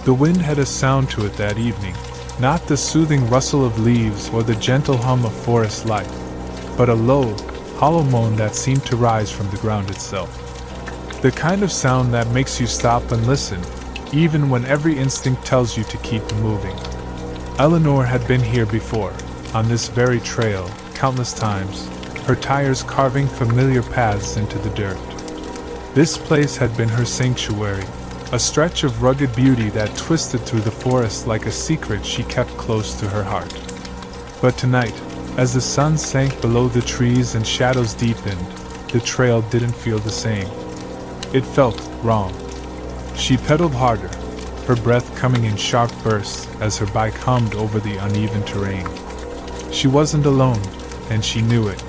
The wind had a sound to it that evening, not the soothing rustle of leaves or the gentle hum of forest life, but a low, hollow moan that seemed to rise from the ground itself. The kind of sound that makes you stop and listen, even when every instinct tells you to keep moving. Eleanor had been here before, on this very trail, countless times, her tires carving familiar paths into the dirt. This place had been her sanctuary, a stretch of rugged beauty that twisted through the forest like a secret she kept close to her heart. But tonight, as the sun sank below the trees and shadows deepened, the trail didn't feel the same. It felt wrong. She pedaled harder, her breath coming in sharp bursts as her bike hummed over the uneven terrain. She wasn't alone, and she knew it.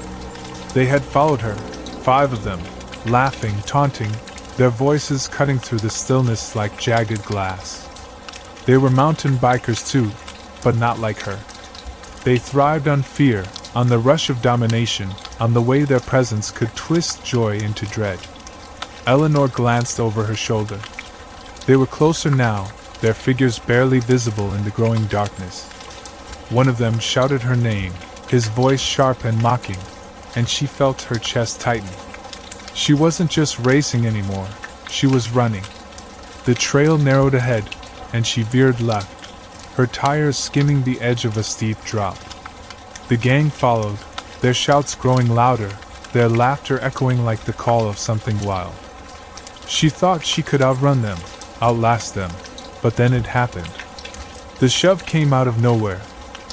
They had followed her, 5 of them, laughing, taunting, their voices cutting through the stillness like jagged glass. They were mountain bikers too, but not like her. They thrived on fear, on the rush of domination, on the way their presence could twist joy into dread. Eleanor glanced over her shoulder. They were closer now, their figures barely visible in the growing darkness. One of them shouted her name, his voice sharp and mocking, and she felt her chest tighten. She wasn't just racing anymore, she was running. The trail narrowed ahead, and she veered left, her tires skimming the edge of a steep drop. The gang followed, their shouts growing louder, their laughter echoing like the call of something wild. She thought she could outrun them, outlast them, but then it happened. The shove came out of nowhere,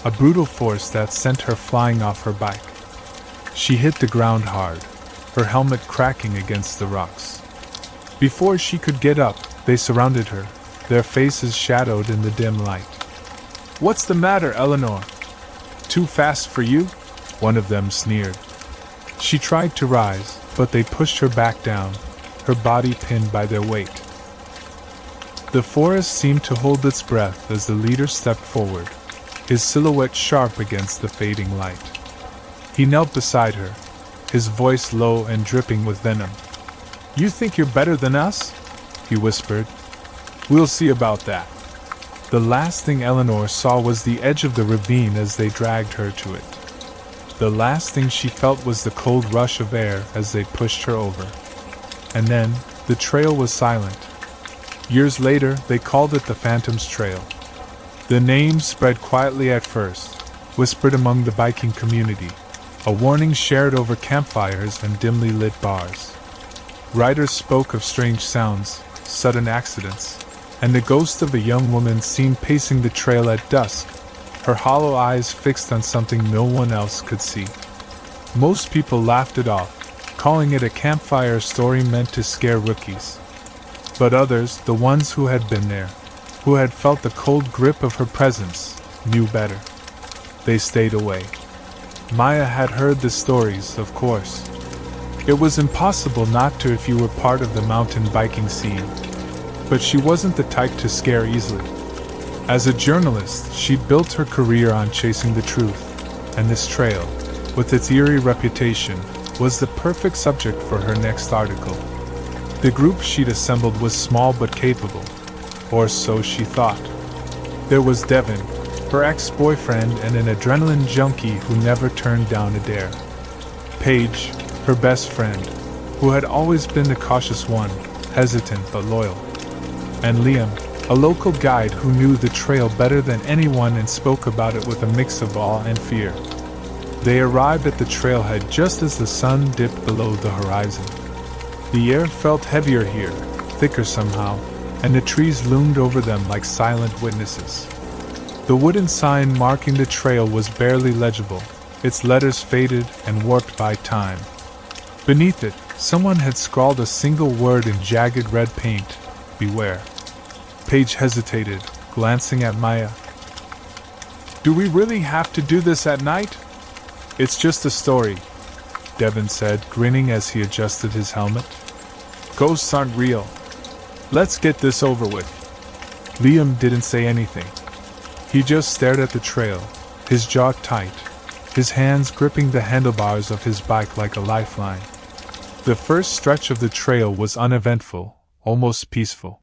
a brutal force that sent her flying off her bike. She hit the ground hard, her helmet cracking against the rocks. Before she could get up, they surrounded her, their faces shadowed in the dim light. "What's the matter, Eleanor? Too fast for you?" one of them sneered. She tried to rise, but they pushed her back down, her body pinned by their weight. The forest seemed to hold its breath as the leader stepped forward, his silhouette sharp against the fading light. He knelt beside her, his voice low and dripping with venom. "You think you're better than us?" he whispered. "We'll see about that." The last thing Eleanor saw was the edge of the ravine as they dragged her to it. The last thing she felt was the cold rush of air as they pushed her over. And then, the trail was silent. Years later, they called it the Phantom's Trail. The name spread quietly at first, whispered among the biking community, a warning shared over campfires and dimly lit bars. Riders spoke of strange sounds, sudden accidents, and the ghost of a young woman seen pacing the trail at dusk, her hollow eyes fixed on something no one else could see. Most people laughed it off, calling it a campfire story meant to scare rookies. But others, the ones who had been there, who had felt the cold grip of her presence, knew better. They stayed away. Maya had heard the stories, of course. It was impossible not to if you were part of the mountain biking scene. But she wasn't the type to scare easily. As a journalist, she'd built her career on chasing the truth, and this trail, with its eerie reputation, was the perfect subject for her next article. The group she'd assembled was small but capable, or so she thought. There was Devin, her ex-boyfriend and an adrenaline junkie who never turned down a dare. Paige, her best friend, who had always been the cautious one, hesitant but loyal. And Liam, a local guide who knew the trail better than anyone and spoke about it with a mix of awe and fear. They arrived at the trailhead just as the sun dipped below the horizon. The air felt heavier here, thicker somehow, and the trees loomed over them like silent witnesses. The wooden sign marking the trail was barely legible, its letters faded and warped by time. Beneath it, someone had scrawled a single word in jagged red paint: "Beware." Paige hesitated, glancing at Maya. "Do we really have to do this at night?" "It's just a story," Devin said, grinning as he adjusted his helmet. "Ghosts aren't real. Let's get this over with." Liam didn't say anything. He just stared at the trail, his jaw tight, his hands gripping the handlebars of his bike like a lifeline. The first stretch of the trail was uneventful, almost peaceful.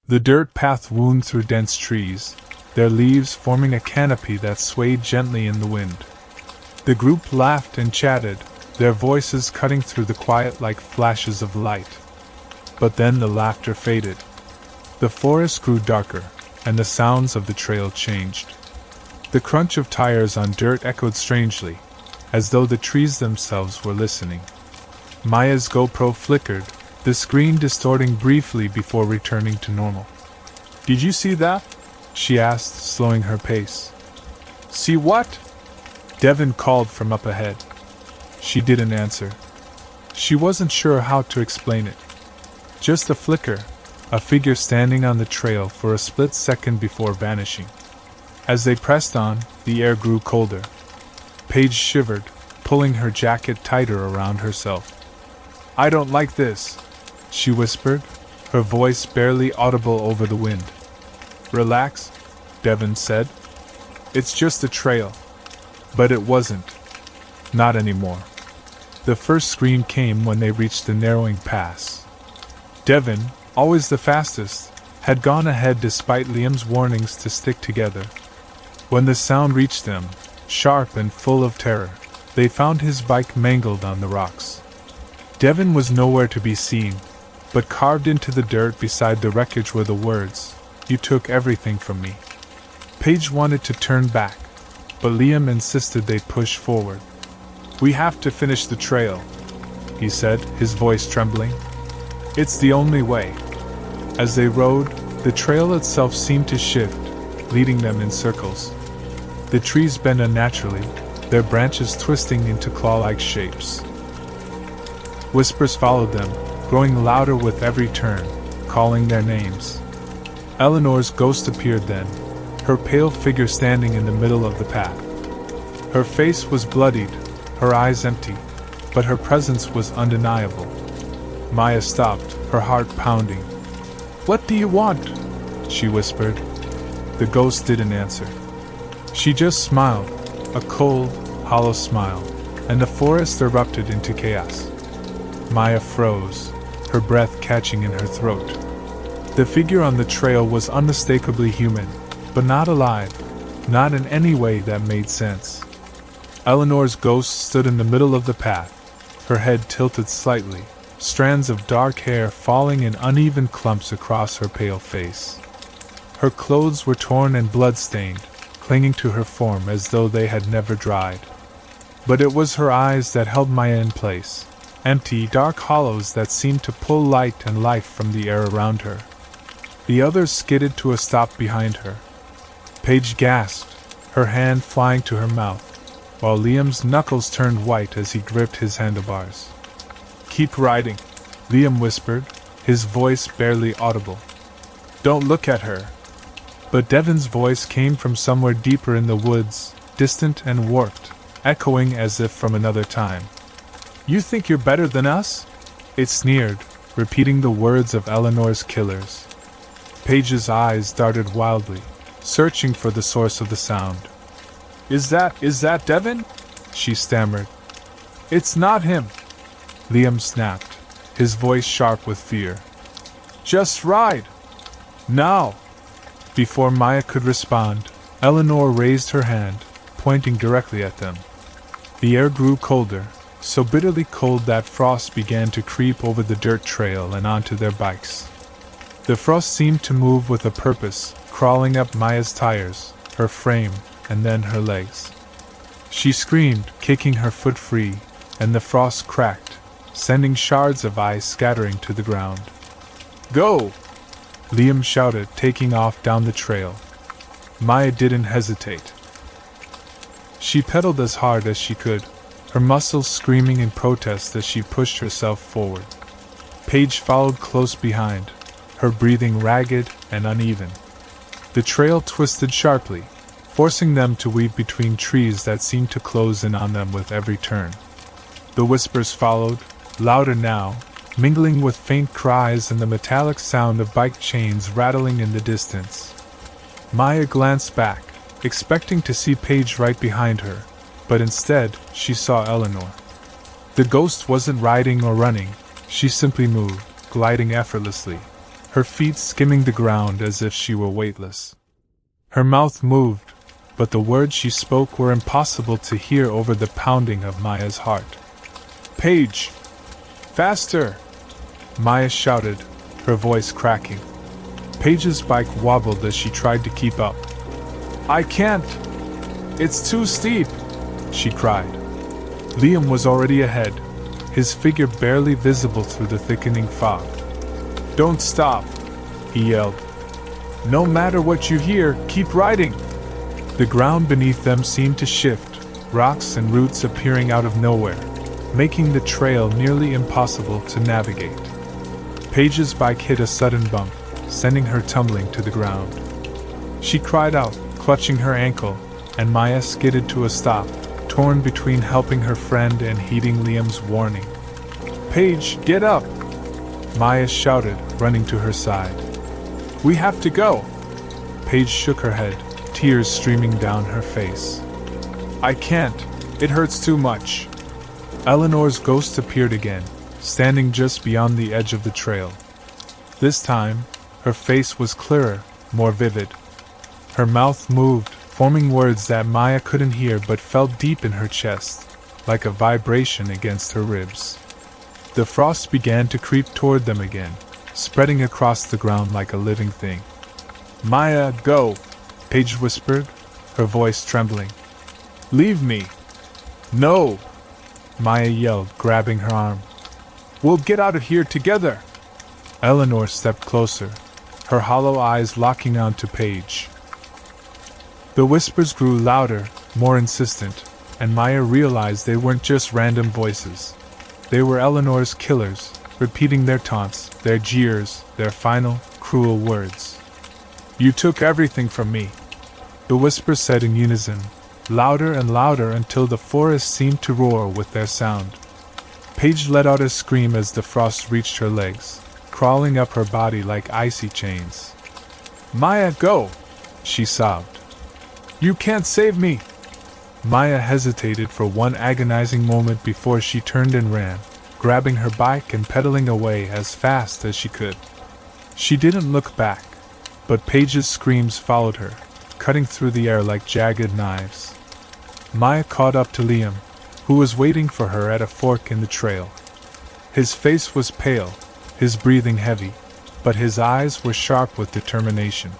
The dirt path wound through dense trees, their leaves forming a canopy that swayed gently in the wind. The group laughed and chatted, their voices cutting through the quiet like flashes of light. But then the laughter faded. The forest grew darker, and the sounds of the trail changed. The crunch of tires on dirt echoed strangely, as though the trees themselves were listening. Maya's GoPro flickered, the screen distorting briefly before returning to normal. "Did you see that?" she asked, slowing her pace. "See what?" Devin called from up ahead. She didn't answer. She wasn't sure how to explain it. Just a flicker, a figure standing on the trail for a split second before vanishing. As they pressed on, the air grew colder. Paige shivered, pulling her jacket tighter around herself. "I don't like this," she whispered, her voice barely audible over the wind. "Relax," Devin said. "It's just a trail." But it wasn't. Not anymore. The first scream came when they reached the narrowing pass. Devin, always the fastest, had gone ahead despite Liam's warnings to stick together. When the sound reached them, sharp and full of terror, they found his bike mangled on the rocks. Devin was nowhere to be seen, but carved into the dirt beside the wreckage were the words, "You took everything from me." Paige wanted to turn back, but Liam insisted they push forward. "We have to finish the trail," he said, his voice trembling. "It's the only way." As they rode, the trail itself seemed to shift, leading them in circles. The trees bent unnaturally, their branches twisting into claw-like shapes. Whispers followed them, growing louder with every turn, calling their names. Eleanor's ghost appeared then, her pale figure standing in the middle of the path. Her face was bloodied, her eyes empty, but her presence was undeniable. Maya stopped, her heart pounding. "What do you want?" she whispered. The ghost didn't answer. She just smiled, a cold, hollow smile, and the forest erupted into chaos. Maya froze, her breath catching in her throat. The figure on the trail was unmistakably human, but not alive, not in any way that made sense. Eleanor's ghost stood in the middle of the path, her head tilted slightly, strands of dark hair falling in uneven clumps across her pale face. Her clothes were torn and blood-stained, clinging to her form as though they had never dried. But it was her eyes that held Maya in place, empty, dark hollows that seemed to pull light and life from the air around her. The others skidded to a stop behind her. Paige gasped, her hand flying to her mouth, while Liam's knuckles turned white as he gripped his handlebars. "Keep riding," Liam whispered, his voice barely audible. "Don't look at her." But Devin's voice came from somewhere deeper in the woods, distant and warped, echoing as if from another time. "You think you're better than us?" It sneered, repeating the words of Eleanor's killers. Paige's eyes darted wildly, searching for the source of the sound. Is that Devin?" she stammered. "It's not him," Liam snapped, his voice sharp with fear. "Just ride! Now!" Before Maya could respond, Eleanor raised her hand, pointing directly at them. The air grew colder, so bitterly cold that frost began to creep over the dirt trail and onto their bikes. The frost seemed to move with a purpose, crawling up Maya's tires, her frame, and then her legs. She screamed, kicking her foot free, and the frost cracked, sending shards of ice scattering to the ground. "Go!" Liam shouted, taking off down the trail. Maya didn't hesitate. She pedaled as hard as she could, her muscles screaming in protest as she pushed herself forward. Paige followed close behind, her breathing ragged and uneven. The trail twisted sharply, forcing them to weave between trees that seemed to close in on them with every turn. The whispers followed, louder now, mingling with faint cries and the metallic sound of bike chains rattling in the distance. Maya glanced back, expecting to see Paige right behind her, but instead, she saw Eleanor. The ghost wasn't riding or running, she simply moved, gliding effortlessly. her feet skimming the ground as if she were weightless. Her mouth moved, but the words she spoke were impossible to hear over the pounding of Maya's heart. "Paige! Faster!" Maya shouted, her voice cracking. Paige's bike wobbled as she tried to keep up. "I can't! It's too steep!" she cried. Liam was already ahead, his figure barely visible through the thickening fog. "Don't stop!" he yelled. "No matter what you hear, keep riding!" The ground beneath them seemed to shift, rocks and roots appearing out of nowhere, making the trail nearly impossible to navigate. Paige's bike hit a sudden bump, sending her tumbling to the ground. She cried out, clutching her ankle, and Maya skidded to a stop, torn between helping her friend and heeding Liam's warning. "Paige, get up!" Maya shouted, running to her side. "We have to go!" Paige shook her head, tears streaming down her face. "I can't. It hurts too much." Eleanor's ghost appeared again, standing just beyond the edge of the trail. This time, her face was clearer, more vivid. Her mouth moved, forming words that Maya couldn't hear but felt deep in her chest, like a vibration against her ribs. The frost began to creep toward them again, spreading across the ground like a living thing. "Maya, go!" Paige whispered, her voice trembling. "Leave me!" "No!" Maya yelled, grabbing her arm. "We'll get out of here together!" Eleanor stepped closer, her hollow eyes locking onto Paige. The whispers grew louder, more insistent, and Maya realized they weren't just random voices. They were Eleanor's killers, repeating their taunts, their jeers, their final, cruel words. "You took everything from me," the whispers said in unison, louder and louder until the forest seemed to roar with their sound. Paige let out a scream as the frost reached her legs, crawling up her body like icy chains. "Maya, go!" she sobbed. "You can't save me!" Maya hesitated for one agonizing moment before she turned and ran, grabbing her bike and pedaling away as fast as she could. She didn't look back, but Paige's screams followed her, cutting through the air like jagged knives. Maya caught up to Liam, who was waiting for her at a fork in the trail. His face was pale, his breathing heavy, but his eyes were sharp with determination.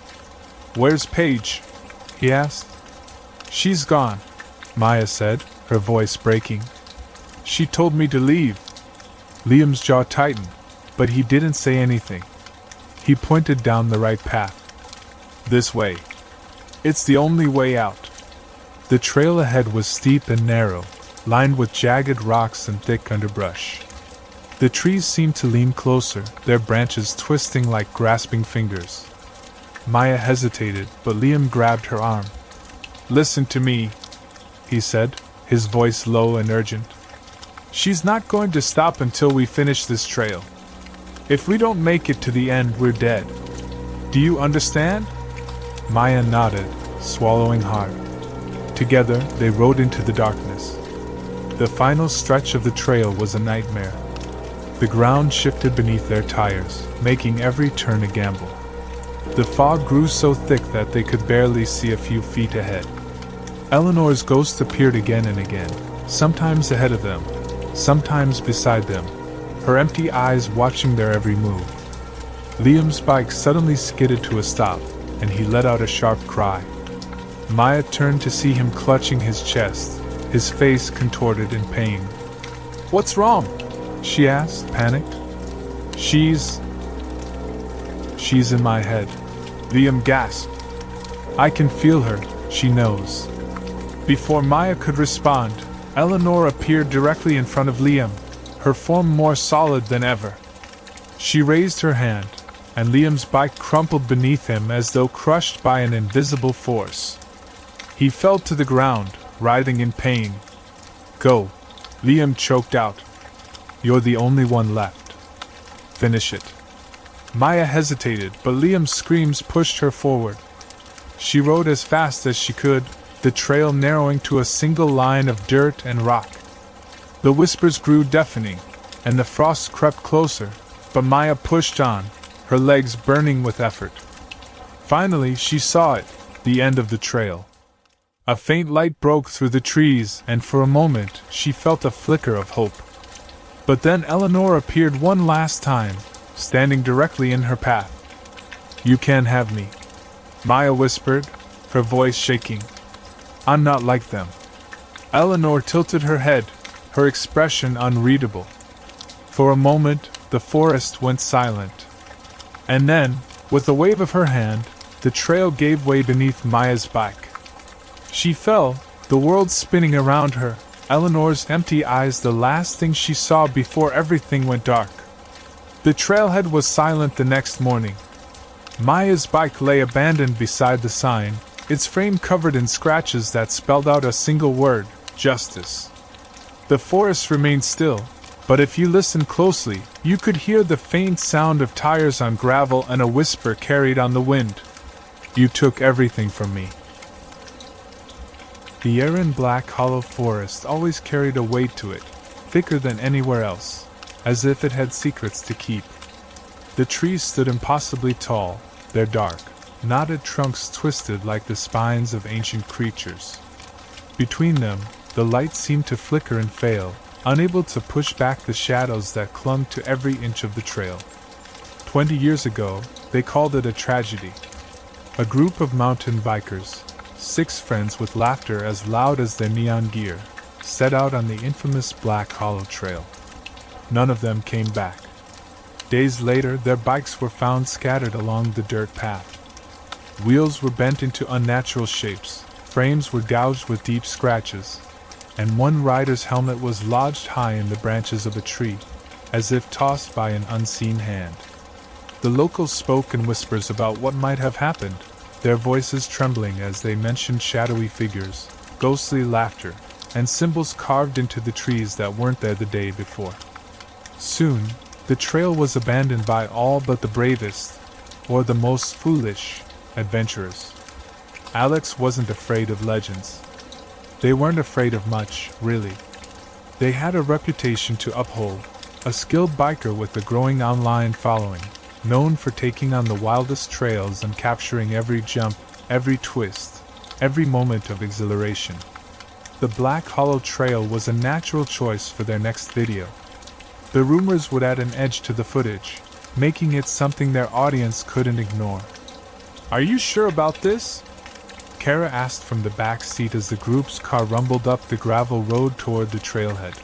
"Where's Paige?" he asked. "She's gone," Maya said, her voice breaking. "She told me to leave." Liam's jaw tightened, but he didn't say anything. He pointed down the right path. "This way. It's the only way out." The trail ahead was steep and narrow, lined with jagged rocks and thick underbrush. The trees seemed to lean closer, their branches twisting like grasping fingers. Maya hesitated, but Liam grabbed her arm. "Listen to me," he said, his voice low and urgent. "She's not going to stop until we finish this trail. If we don't make it to the end, we're dead. Do you understand?" Maya nodded, swallowing hard. Together, they rode into the darkness. The final stretch of the trail was a nightmare. The ground shifted beneath their tires, making every turn a gamble. The fog grew so thick that they could barely see a few feet ahead. Eleanor's ghost appeared again and again, sometimes ahead of them, sometimes beside them, her empty eyes watching their every move. Liam's bike suddenly skidded to a stop, and he let out a sharp cry. Maya turned to see him clutching his chest, his face contorted in pain. "What's wrong?" she asked, panicked. She's in my head," Liam gasped. "I can feel her, she knows." Before Maya could respond, Eleanor appeared directly in front of Liam, her form more solid than ever. She raised her hand, and Liam's bike crumpled beneath him as though crushed by an invisible force. He fell to the ground, writhing in pain. "Go," Liam choked out. "You're the only one left. Finish it." Maya hesitated, but Liam's screams pushed her forward. She rode as fast as she could, the trail narrowing to a single line of dirt and rock. The whispers grew deafening, and the frost crept closer, but Maya pushed on, her legs burning with effort. Finally, she saw it, the end of the trail. A faint light broke through the trees, and for a moment she felt a flicker of hope. But then Eleanor appeared one last time, standing directly in her path. "You can't have me," Maya whispered, her voice shaking. "I'm not like them." Eleanor tilted her head, her expression unreadable. For a moment, the forest went silent. And then, with a wave of her hand, the trail gave way beneath Maya's bike. She fell, the world spinning around her, Eleanor's empty eyes the last thing she saw before everything went dark. The trailhead was silent the next morning. Maya's bike lay abandoned beside the sign, its frame covered in scratches that spelled out a single word: justice. The forest remained still, but if you listened closely, you could hear the faint sound of tires on gravel and a whisper carried on the wind. "You took everything from me." The air in Black Hollow Forest always carried a weight to it, thicker than anywhere else, as if it had secrets to keep. The trees stood impossibly tall, their dark, knotted trunks twisted like the spines of ancient creatures. Between them, the light seemed to flicker and fail, unable to push back the shadows that clung to every inch of the trail. 20 years ago, they called it a tragedy. A group of mountain bikers, 6 friends with laughter as loud as their neon gear, set out on the infamous Black Hollow Trail. None of them came back. Days later, their bikes were found scattered along the dirt path. Wheels were bent into unnatural shapes, frames were gouged with deep scratches, and one rider's helmet was lodged high in the branches of a tree, as if tossed by an unseen hand. The locals spoke in whispers about what might have happened, their voices trembling as they mentioned shadowy figures, ghostly laughter, and symbols carved into the trees that weren't there the day before. Soon, the trail was abandoned by all but the bravest, or the most foolish, adventurers. Alex wasn't afraid of legends. They weren't afraid of much, really. They had a reputation to uphold, a skilled biker with a growing online following, known for taking on the wildest trails and capturing every jump, every twist, every moment of exhilaration. The Black Hollow Trail was a natural choice for their next video. The rumors would add an edge to the footage, making it something their audience couldn't ignore. "Are you sure about this?" Kara asked from the back seat as the group's car rumbled up the gravel road toward the trailhead.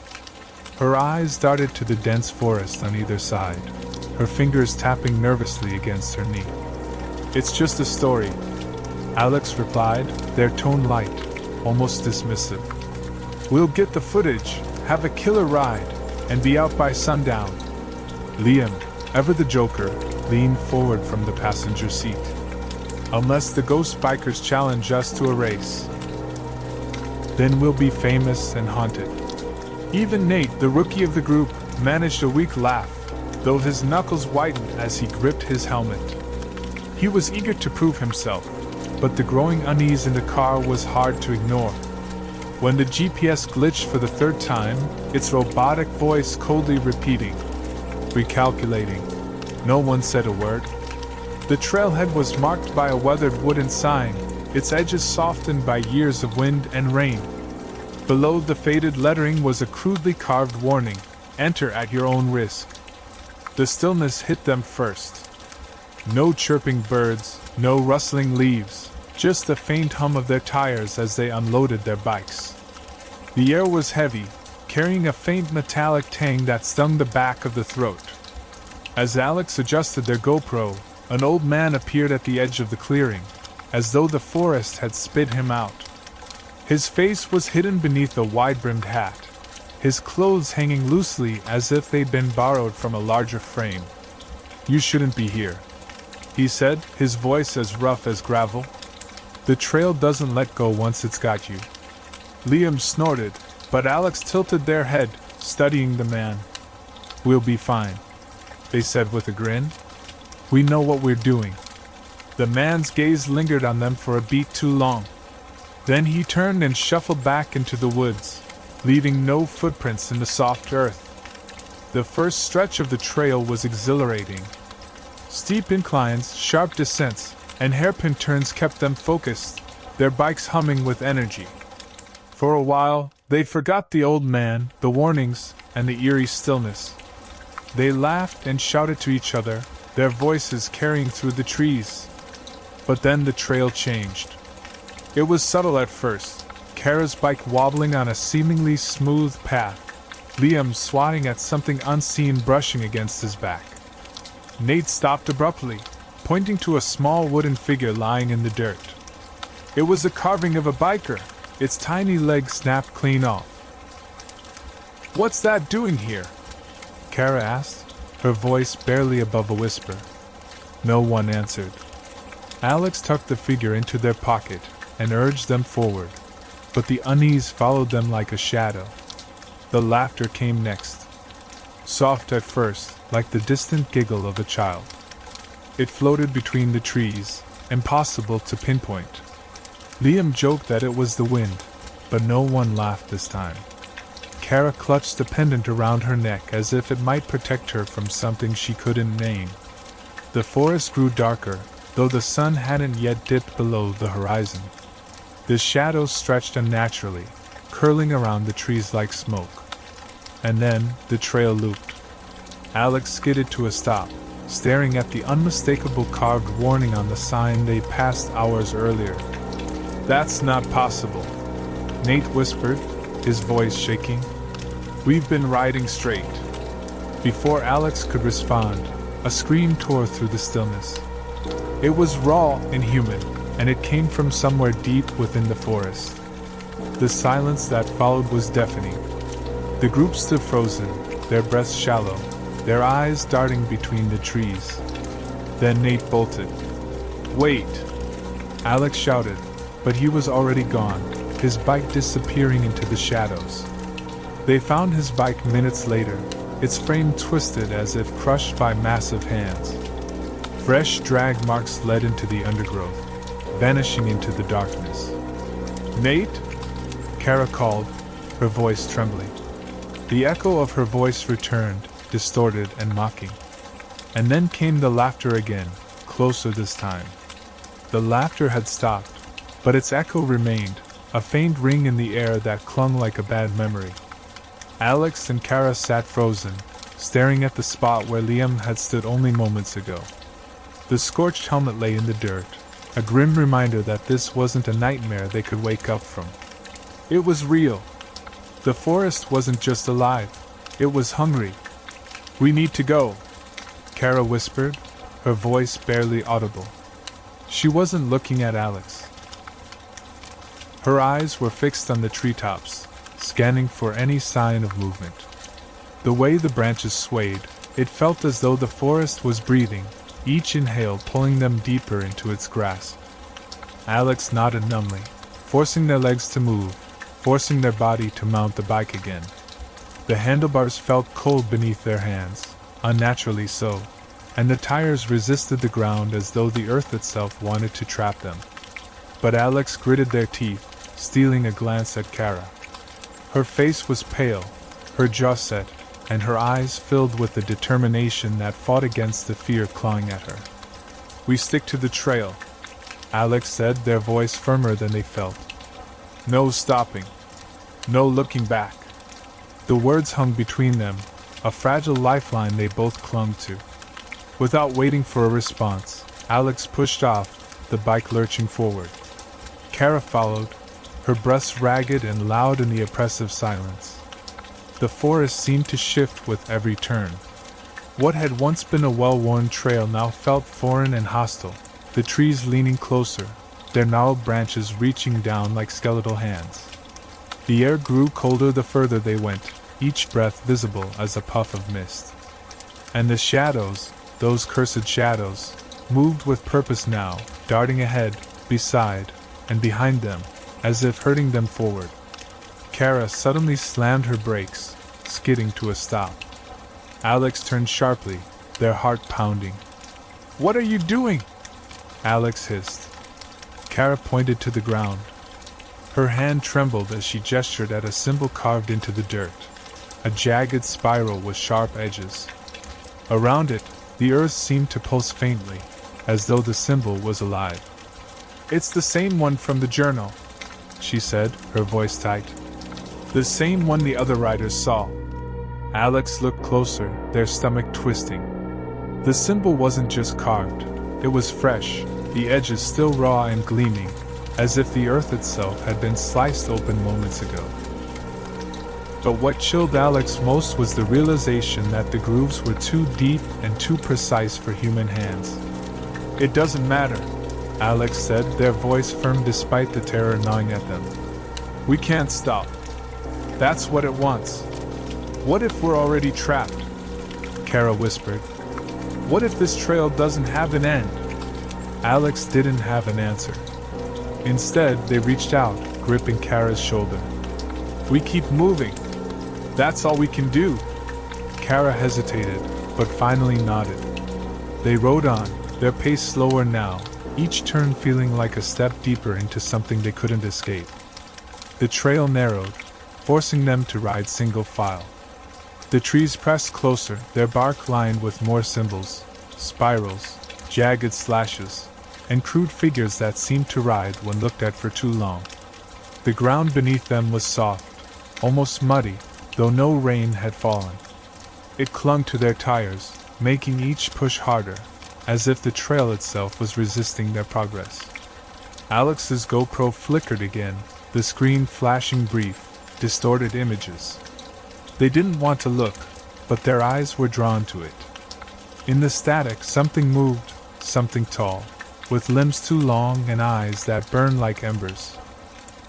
Her eyes darted to the dense forest on either side, her fingers tapping nervously against her knee. "It's just a story," Alex replied, their tone light, almost dismissive. "We'll get the footage, have a killer ride, and be out by sundown." Liam, ever the joker, leaned forward from the passenger seat. "Unless the ghost bikers challenge us to a race. Then we'll be famous and haunted." Even Nate, the rookie of the group, managed a weak laugh, though his knuckles whitened as he gripped his helmet. He was eager to prove himself, but the growing unease in the car was hard to ignore. When the GPS glitched for the 3rd time, its robotic voice coldly repeating, "Recalculating." No one said a word. The trailhead was marked by a weathered wooden sign, its edges softened by years of wind and rain. Below the faded lettering was a crudely carved warning, "Enter at your own risk." The stillness hit them first. No chirping birds, no rustling leaves, just the faint hum of their tires as they unloaded their bikes. The air was heavy, carrying a faint metallic tang that stung the back of the throat. As Alex adjusted their GoPro, an old man appeared at the edge of the clearing, as though the forest had spit him out. His face was hidden beneath a wide-brimmed hat, his clothes hanging loosely as if they'd been borrowed from a larger frame. "You shouldn't be here," he said, his voice as rough as gravel. "The trail doesn't let go once it's got you." Liam snorted, but Alex tilted their head, studying the man. "We'll be fine," they said with a grin. "We know what we're doing." The man's gaze lingered on them for a beat too long. Then he turned and shuffled back into the woods, leaving no footprints in the soft earth. The first stretch of the trail was exhilarating. Steep inclines, sharp descents, and hairpin turns kept them focused, their bikes humming with energy. For a while, they forgot the old man, the warnings, and the eerie stillness. They laughed and shouted to each other, their voices carrying through the trees. But then the trail changed. It was subtle at first, Kara's bike wobbling on a seemingly smooth path, Liam swatting at something unseen brushing against his back. Nate stopped abruptly, pointing to a small wooden figure lying in the dirt. It was a carving of a biker, its tiny leg snapped clean off. "What's that doing here?" Kara asked, her voice barely above a whisper. No one answered. Alex tucked the figure into their pocket and urged them forward, but the unease followed them like a shadow. The laughter came next. Soft at first, like the distant giggle of a child. It floated between the trees, impossible to pinpoint. Liam joked that it was the wind, but no one laughed this time. Kara clutched the pendant around her neck as if it might protect her from something she couldn't name. The forest grew darker, though the sun hadn't yet dipped below the horizon. The shadows stretched unnaturally, curling around the trees like smoke. And then, the trail looped. Alex skidded to a stop, staring at the unmistakable carved warning on the sign they'd passed hours earlier. "That's not possible," Nate whispered, his voice shaking. "We've been riding straight." Before Alex could respond, a scream tore through the stillness. It was raw, inhuman, and it came from somewhere deep within the forest. The silence that followed was deafening. The group stood frozen, their breaths shallow, their eyes darting between the trees. Then Nate bolted. "Wait!" Alex shouted, but he was already gone, his bike disappearing into the shadows. They found his bike minutes later, its frame twisted as if crushed by massive hands. Fresh drag marks led into the undergrowth, vanishing into the darkness. "Nate?" Kara called, her voice trembling. The echo of her voice returned, distorted and mocking. And then came the laughter again, closer this time. The laughter had stopped, but its echo remained, a faint ring in the air that clung like a bad memory. Alex and Kara sat frozen, staring at the spot where Liam had stood only moments ago. The scorched helmet lay in the dirt, a grim reminder that this wasn't a nightmare they could wake up from. It was real. The forest wasn't just alive, it was hungry. "We need to go," Kara whispered, her voice barely audible. She wasn't looking at Alex. Her eyes were fixed on the treetops, scanning for any sign of movement. The way the branches swayed, it felt as though the forest was breathing, each inhale pulling them deeper into its grasp. Alex nodded numbly, forcing their legs to move, forcing their body to mount the bike again. The handlebars felt cold beneath their hands, unnaturally so, and the tires resisted the ground as though the earth itself wanted to trap them. But Alex gritted their teeth, stealing a glance at Kara. Her face was pale, her jaw set, and her eyes filled with the determination that fought against the fear clawing at her. "We stick to the trail," Alex said, their voice firmer than they felt. "No stopping. No looking back." The words hung between them, a fragile lifeline they both clung to. Without waiting for a response, Alex pushed off, the bike lurching forward. Kara followed, her breaths ragged and loud in the oppressive silence. The forest seemed to shift with every turn. What had once been a well-worn trail now felt foreign and hostile, the trees leaning closer, their gnarled branches reaching down like skeletal hands. The air grew colder the further they went, each breath visible as a puff of mist. And the shadows, those cursed shadows, moved with purpose now, darting ahead, beside, and behind them, as if hurting them forward. Kara suddenly slammed her brakes, skidding to a stop. Alex turned sharply, their heart pounding. "What are you doing?" Alex hissed. Kara pointed to the ground. Her hand trembled as she gestured at a symbol carved into the dirt, a jagged spiral with sharp edges. Around it, The earth seemed to pulse faintly, as though the symbol was alive. "It's the same one from the journal," she said, her voice tight. "The same one the other riders saw." Alex looked closer, their stomach twisting. The symbol wasn't just carved, it was fresh, the edges still raw and gleaming, as if the earth itself had been sliced open moments ago. But what chilled Alex most was the realization that the grooves were too deep and too precise for human hands. "It doesn't matter," Alex said, their voice firm despite the terror gnawing at them. "We can't stop. That's what it wants." "What if we're already trapped?" Kara whispered. "What if this trail doesn't have an end?" Alex didn't have an answer. Instead, they reached out, gripping Kara's shoulder. "We keep moving. That's all we can do." Kara hesitated, but finally nodded. They rode on, their pace slower now, each turn feeling like a step deeper into something they couldn't escape. The trail narrowed, forcing them to ride single file. The trees pressed closer, their bark lined with more symbols, spirals, jagged slashes, and crude figures that seemed to writhe when looked at for too long. The ground beneath them was soft, almost muddy, though no rain had fallen. It clung to their tires, making each push harder, as if the trail itself was resisting their progress. Alex's GoPro flickered again, the screen flashing brief, distorted images. They didn't want to look, but their eyes were drawn to it. In the static, something moved, something tall, with limbs too long and eyes that burned like embers.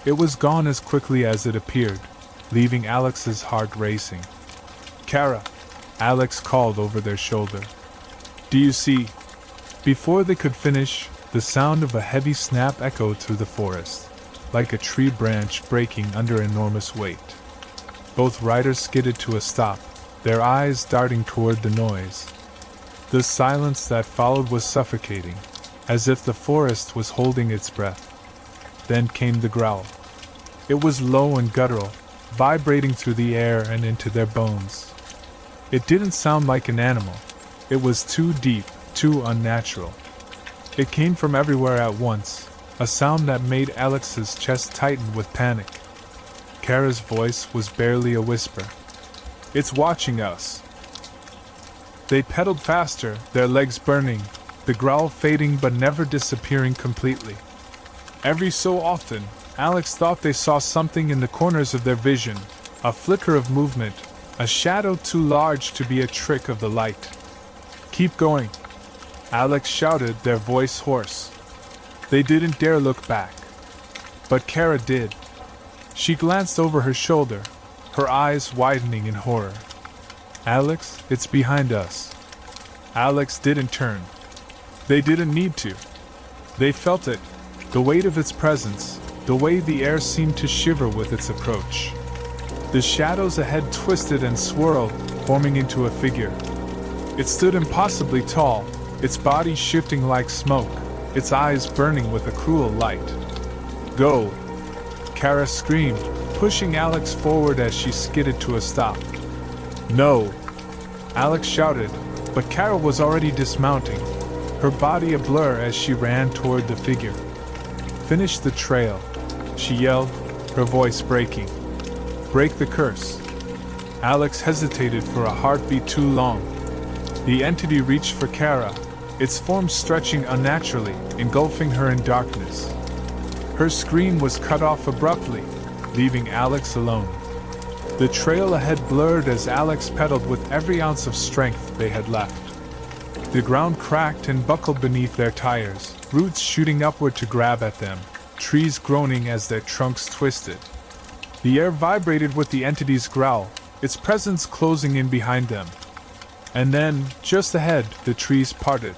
It was gone as quickly as it appeared, leaving Alex's heart racing. "Kara," Alex called over their shoulder. "Do you see?" Before they could finish, the sound of a heavy snap echoed through the forest, like a tree branch breaking under enormous weight. Both riders skidded to a stop, their eyes darting toward the noise. The silence that followed was suffocating, as if the forest was holding its breath. Then came the growl. It was low and guttural, vibrating through the air and into their bones. It didn't sound like an animal. It was too deep, too unnatural. It came from everywhere at once, a sound that made Alex's chest tighten with panic. Kara's voice was barely a whisper. "It's watching us." They pedaled faster, their legs burning, the growl fading but never disappearing completely. Every so often, Alex thought they saw something in the corners of their vision, a flicker of movement, a shadow too large to be a trick of the light. "Keep going," Alex shouted, their voice hoarse. They didn't dare look back. But Kara did. She glanced over her shoulder, her eyes widening in horror. "Alex, it's behind us." Alex didn't turn. They didn't need to. They felt it, the weight of its presence, the way the air seemed to shiver with its approach. The shadows ahead twisted and swirled, forming into a figure. It stood impossibly tall, its body shifting like smoke, its eyes burning with a cruel light. "Go!" Kara screamed, pushing Alex forward as she skidded to a stop. "No!" Alex shouted, but Kara was already dismounting, her body a blur as she ran toward the figure. "Finish the trail," she yelled, her voice breaking. "Break the curse." Alex hesitated for a heartbeat too long. The entity reached for Kara, its form stretching unnaturally, engulfing her in darkness. Her scream was cut off abruptly, leaving Alex alone. The trail ahead blurred as Alex pedaled with every ounce of strength they had left. The ground cracked and buckled beneath their tires, roots shooting upward to grab at them, trees groaning as their trunks twisted. The air vibrated with the entity's growl, its presence closing in behind them. And then, just ahead, the trees parted.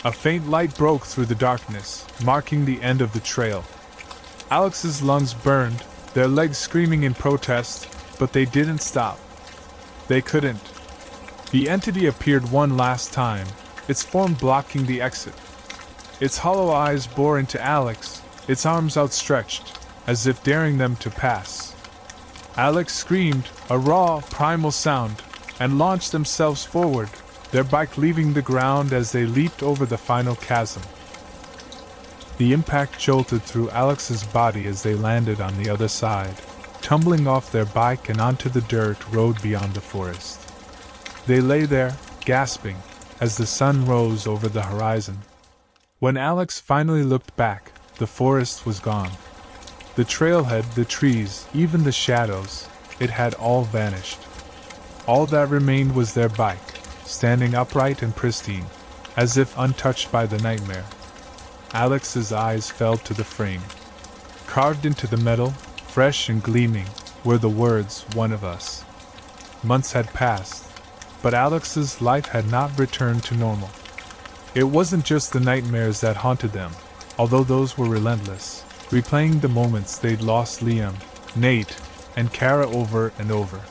A faint light broke through the darkness, marking the end of the trail. Alex's lungs burned, their legs screaming in protest, but they didn't stop. They couldn't. The entity appeared one last time, its form blocking the exit. Its hollow eyes bore into Alex, its arms outstretched, as if daring them to pass. Alex screamed, a raw, primal sound, and launched themselves forward, their bike leaving the ground as they leaped over the final chasm. The impact jolted through Alex's body as they landed on the other side, tumbling off their bike and onto the dirt road beyond the forest. They lay there, gasping, as the sun rose over the horizon. When Alex finally looked back, the forest was gone. The trailhead, the trees, even the shadows, it had all vanished. All that remained was their bike, standing upright and pristine, as if untouched by the nightmare. Alex's eyes fell to the frame. Carved into the metal, fresh and gleaming, were the words, "One of us." Months had passed, but Alex's life had not returned to normal. It wasn't just the nightmares that haunted them, although those were relentless, replaying the moments they'd lost Liam, Nate, and Kara over and over.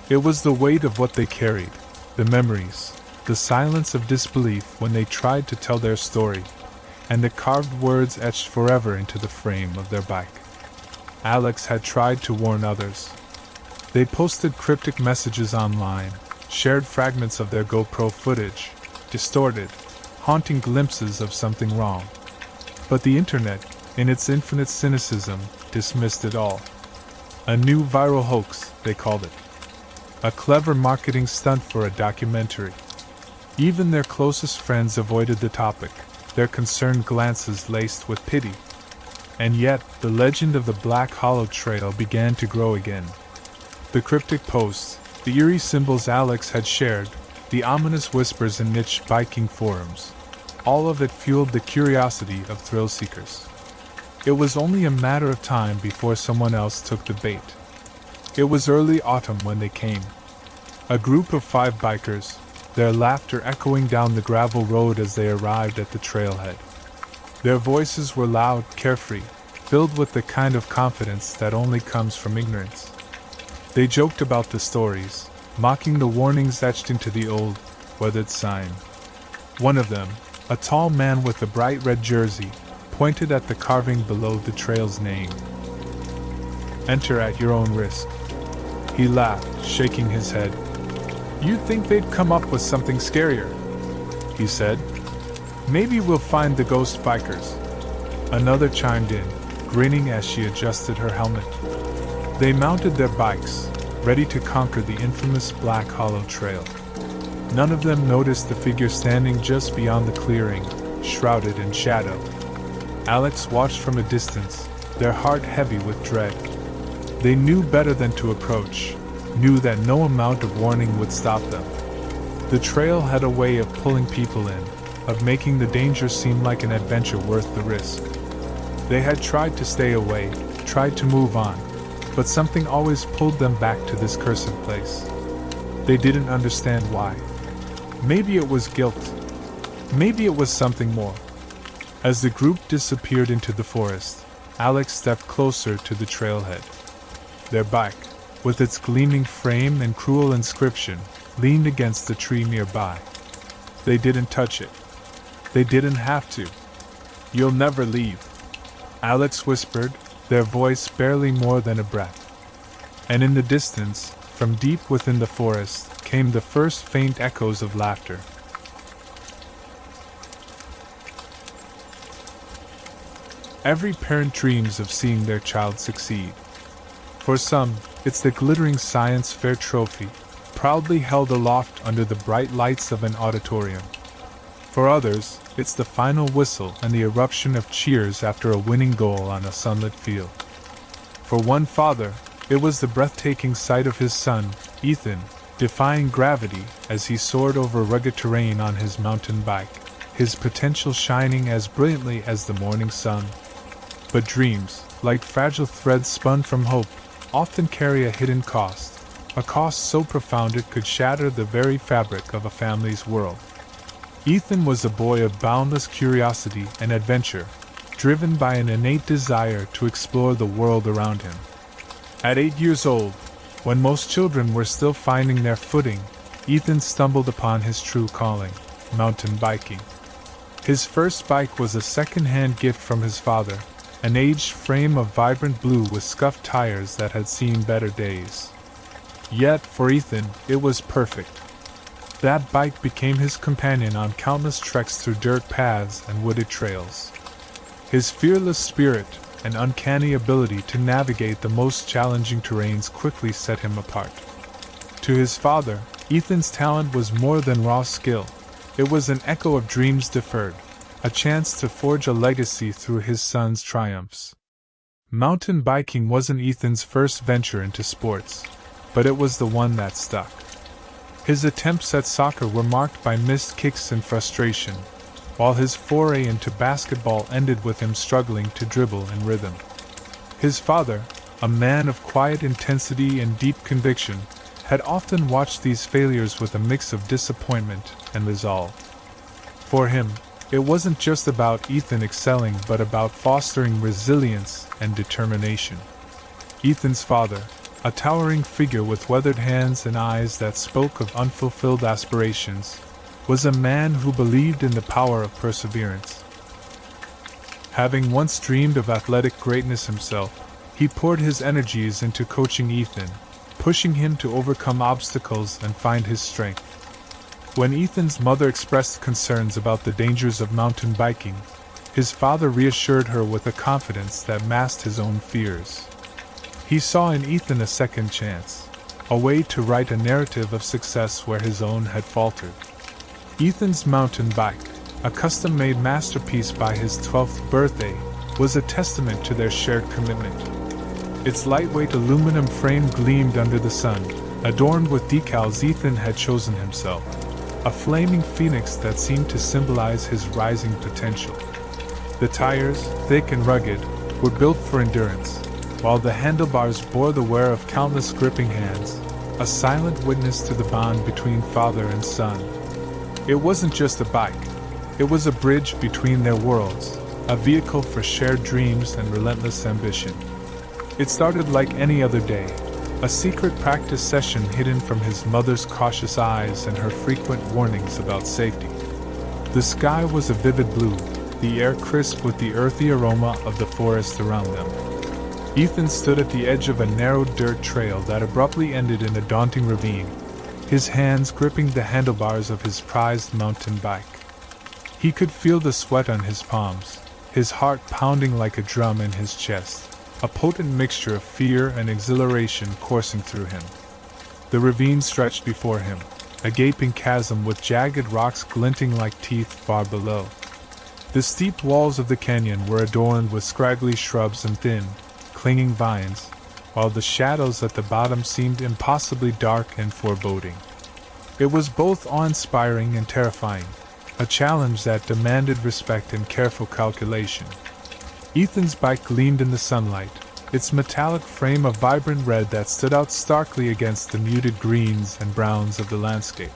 It was the weight of what they carried, the memories, the silence of disbelief when they tried to tell their story, and the carved words etched forever into the frame of their bike. Alex had tried to warn others. They posted cryptic messages online, shared fragments of their GoPro footage, distorted, haunting glimpses of something wrong. But the internet, in its infinite cynicism, dismissed it all. A new viral hoax, they called it. A clever marketing stunt for a documentary. Even their closest friends avoided the topic, their concerned glances laced with pity. And yet, the legend of the Black Hollow Trail began to grow again. The cryptic posts, the eerie symbols Alex had shared, the ominous whispers in niche biking forums, all of it fueled the curiosity of thrill seekers. It was only a matter of time before someone else took the bait. It was early autumn when they came. A group of 5 bikers, their laughter echoing down the gravel road as they arrived at the trailhead. Their voices were loud, carefree, filled with the kind of confidence that only comes from ignorance. They joked about the stories, mocking the warnings etched into the old, weathered sign. One of them, a tall man with a bright red jersey, pointed at the carving below the trail's name. "Enter at your own risk." He laughed, shaking his head. "You'd think they'd come up with something scarier," he said. "Maybe we'll find the ghost bikers." Another chimed in, grinning as she adjusted her helmet. They mounted their bikes, ready to conquer the infamous Black Hollow Trail. None of them noticed the figure standing just beyond the clearing, shrouded in shadow. Alex watched from a distance, their heart heavy with dread. They knew better than to approach, knew that no amount of warning would stop them. The trail had a way of pulling people in, of making the danger seem like an adventure worth the risk. They had tried to stay away, tried to move on, but something always pulled them back to this cursed place. They didn't understand why. Maybe it was guilt. Maybe it was something more. As the group disappeared into the forest, Alex stepped closer to the trailhead. Their bike, with its gleaming frame and cruel inscription, leaned against the tree nearby. They didn't touch it. They didn't have to. "You'll never leave," Alex whispered, their voice barely more than a breath. And in the distance, from deep within the forest, came the first faint echoes of laughter. Every parent dreams of seeing their child succeed. For some, it's the glittering science fair trophy, proudly held aloft under the bright lights of an auditorium. For others, it's the final whistle and the eruption of cheers after a winning goal on a sunlit field. For one father, it was the breathtaking sight of his son, Ethan, defying gravity as he soared over rugged terrain on his mountain bike, his potential shining as brilliantly as the morning sun. But dreams, like fragile threads spun from hope, often carry a hidden cost, a cost so profound it could shatter the very fabric of a family's world. Ethan was a boy of boundless curiosity and adventure, driven by an innate desire to explore the world around him. At 8 years old, when most children were still finding their footing, Ethan stumbled upon his true calling, mountain biking. His first bike was a second-hand gift from his father, an aged frame of vibrant blue with scuffed tires that had seen better days. Yet, for Ethan, it was perfect. That bike became his companion on countless treks through dirt paths and wooded trails. His fearless spirit and uncanny ability to navigate the most challenging terrains quickly set him apart. To his father, Ethan's talent was more than raw skill. It was an echo of dreams deferred, a chance to forge a legacy through his son's triumphs. Mountain biking wasn't Ethan's first venture into sports, but it was the one that stuck. His attempts at soccer were marked by missed kicks and frustration, while his foray into basketball ended with him struggling to dribble in rhythm. His father, a man of quiet intensity and deep conviction, had often watched these failures with a mix of disappointment and resolve. For him, it wasn't just about Ethan excelling but about fostering resilience and determination. Ethan's father, a towering figure with weathered hands and eyes that spoke of unfulfilled aspirations, was a man who believed in the power of perseverance. Having once dreamed of athletic greatness himself, he poured his energies into coaching Ethan, pushing him to overcome obstacles and find his strength. When Ethan's mother expressed concerns about the dangers of mountain biking, his father reassured her with a confidence that masked his own fears. He saw in Ethan a second chance, a way to write a narrative of success where his own had faltered. Ethan's mountain bike, a custom-made masterpiece by his 12th birthday, was a testament to their shared commitment. Its lightweight aluminum frame gleamed under the sun, adorned with decals Ethan had chosen himself, a flaming phoenix that seemed to symbolize his rising potential. The tires, thick and rugged, were built for endurance, while the handlebars bore the wear of countless gripping hands, a silent witness to the bond between father and son. It wasn't just a bike, it was a bridge between their worlds, a vehicle for shared dreams and relentless ambition. It started like any other day, a secret practice session hidden from his mother's cautious eyes and her frequent warnings about safety. The sky was a vivid blue, the air crisp with the earthy aroma of the forest around them. Ethan stood at the edge of a narrow dirt trail that abruptly ended in a daunting ravine, his hands gripping the handlebars of his prized mountain bike. He could feel the sweat on his palms, his heart pounding like a drum in his chest, a potent mixture of fear and exhilaration coursing through him. The ravine stretched before him, a gaping chasm with jagged rocks glinting like teeth far below. The steep walls of the canyon were adorned with scraggly shrubs and thin, clinging vines, while the shadows at the bottom seemed impossibly dark and foreboding. It was both awe-inspiring and terrifying, a challenge that demanded respect and careful calculation. Ethan's bike gleamed in the sunlight, its metallic frame a vibrant red that stood out starkly against the muted greens and browns of the landscape.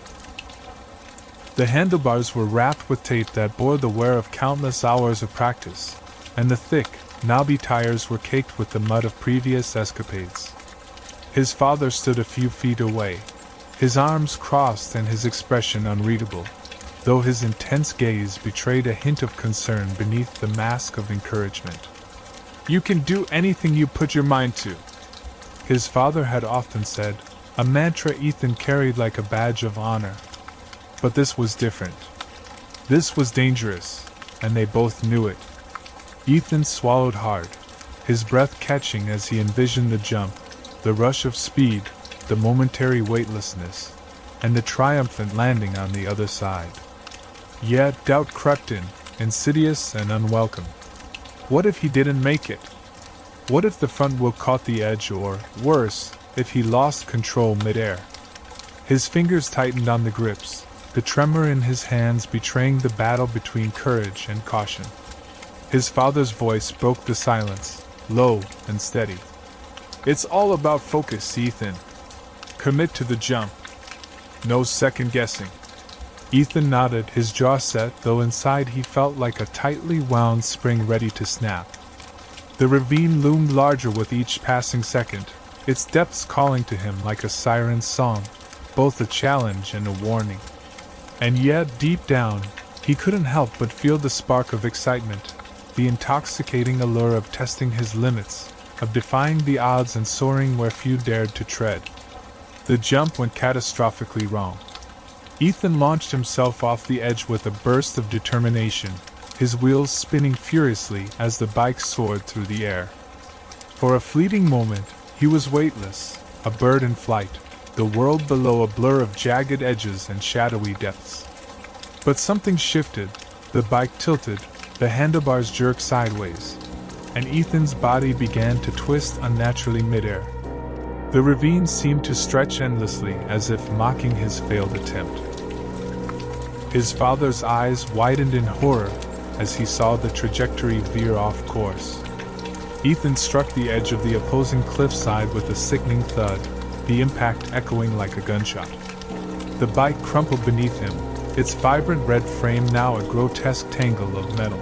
The handlebars were wrapped with tape that bore the wear of countless hours of practice, and the thick, knobby tires were caked with the mud of previous escapades. His father stood a few feet away, his arms crossed and his expression unreadable, though his intense gaze betrayed a hint of concern beneath the mask of encouragement. "You can do anything you put your mind to," his father had often said, a mantra Ethan carried like a badge of honor. But this was different. This was dangerous, and they both knew it. Ethan swallowed hard, his breath catching as he envisioned the jump, the rush of speed, the momentary weightlessness, and the triumphant landing on the other side. Yet doubt crept in, insidious and unwelcome. What if he didn't make it? What if the front wheel caught the edge or, worse, if he lost control midair? His fingers tightened on the grips, the tremor in his hands betraying the battle between courage and caution. His father's voice broke the silence, low and steady. "It's all about focus, Ethan. Commit to the jump. No second guessing." Ethan nodded, his jaw set, though inside he felt like a tightly wound spring ready to snap. The ravine loomed larger with each passing second, its depths calling to him like a siren's song, both a challenge and a warning. And yet, deep down, he couldn't help but feel the spark of excitement, the intoxicating allure of testing his limits, of defying the odds and soaring where few dared to tread. The jump went catastrophically wrong. Ethan launched himself off the edge with a burst of determination, his wheels spinning furiously as the bike soared through the air. For a fleeting moment, he was weightless, a bird in flight, the world below a blur of jagged edges and shadowy depths. But something shifted, the bike tilted, the handlebars jerked sideways, and Ethan's body began to twist unnaturally midair. The ravine seemed to stretch endlessly as if mocking his failed attempt. His father's eyes widened in horror as he saw the trajectory veer off course. Ethan struck the edge of the opposing cliffside with a sickening thud, the impact echoing like a gunshot. The bike crumpled beneath him, its vibrant red frame now a grotesque tangle of metal.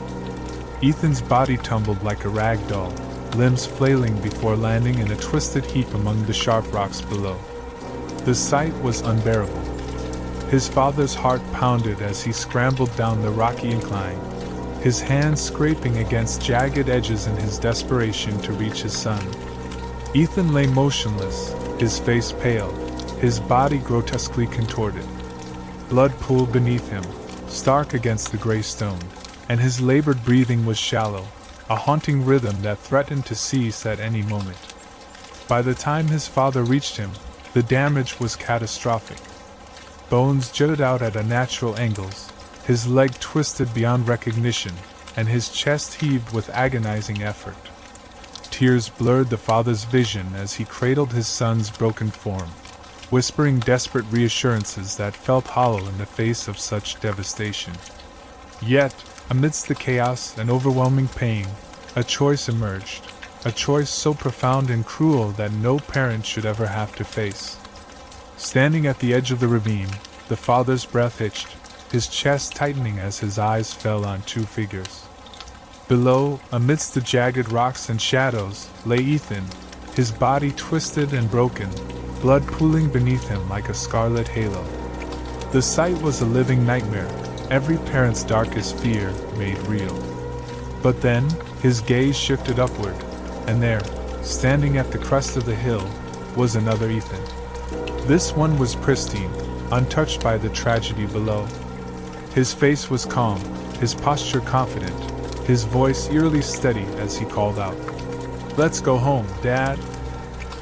Ethan's body tumbled like a rag doll, limbs flailing before landing in a twisted heap among the sharp rocks below. The sight was unbearable. His father's heart pounded as he scrambled down the rocky incline, his hands scraping against jagged edges in his desperation to reach his son. Ethan lay motionless, his face pale, his body grotesquely contorted. Blood pooled beneath him, stark against the gray stone, and his labored breathing was shallow, a haunting rhythm that threatened to cease at any moment. By the time his father reached him, the damage was catastrophic. Bones jutted out at unnatural angles, his leg twisted beyond recognition, and his chest heaved with agonizing effort. Tears blurred the father's vision as he cradled his son's broken form, whispering desperate reassurances that felt hollow in the face of such devastation. Yet, amidst the chaos and overwhelming pain, a choice emerged, a choice so profound and cruel that no parent should ever have to face. Standing at the edge of the ravine, the father's breath hitched, his chest tightening as his eyes fell on two figures. Below, amidst the jagged rocks and shadows, lay Ethan, his body twisted and broken, blood pooling beneath him like a scarlet halo. The sight was a living nightmare, every parent's darkest fear made real. But then, his gaze shifted upward, and there, standing at the crest of the hill, was another Ethan. This one was pristine, untouched by the tragedy below. His face was calm, his posture confident, his voice eerily steady as he called out, "Let's go home, Dad."